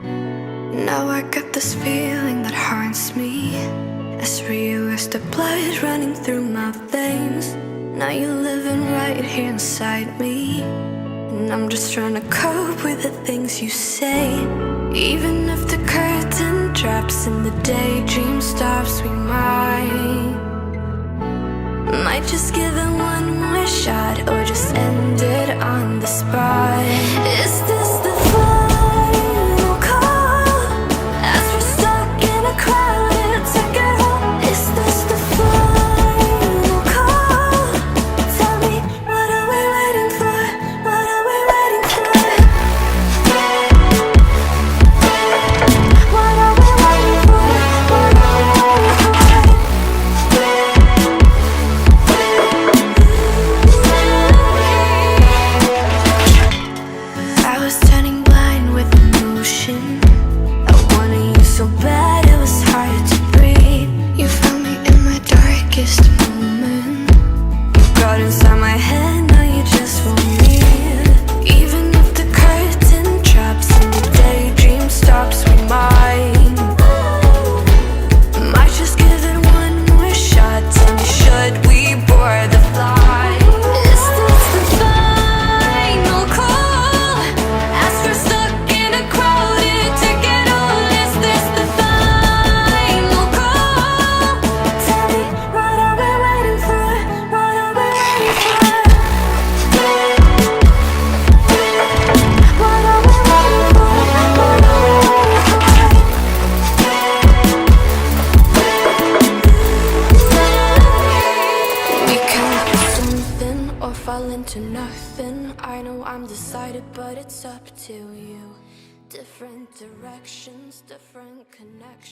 Now I got this feeling that haunts me, as real as the blood running through my veins. Now you're living right here inside me, and I'm just trying to cope with the things you say. Even if the curtain drops and the daydream stops, we might just give it one more shot, or just end it on the spot. Is this the final call, as we're stuck in a crowded ticket hall? Is this the final call? Tell me, what are we waiting for? What are we waiting for? What are we waiting for? What are we waiting for? I was turning blind with emotion. I wanted you so bad it was hard to breathe. You found me in my darkest moment. You got inside my head, now you just won't leave. Even if the curtain drops and the daydream stops, we might just give it one more shot. Tell me, should we board the flight? Is this the final call, as we're stuck in a crowded ticket hall? Is this the final call? Tell me, what are we waiting for? What are we waiting for? What are we waiting for? What are we waiting for? We can do something or fall into nothing. I know I'm decided, but it's up to you. Different directions, different connections.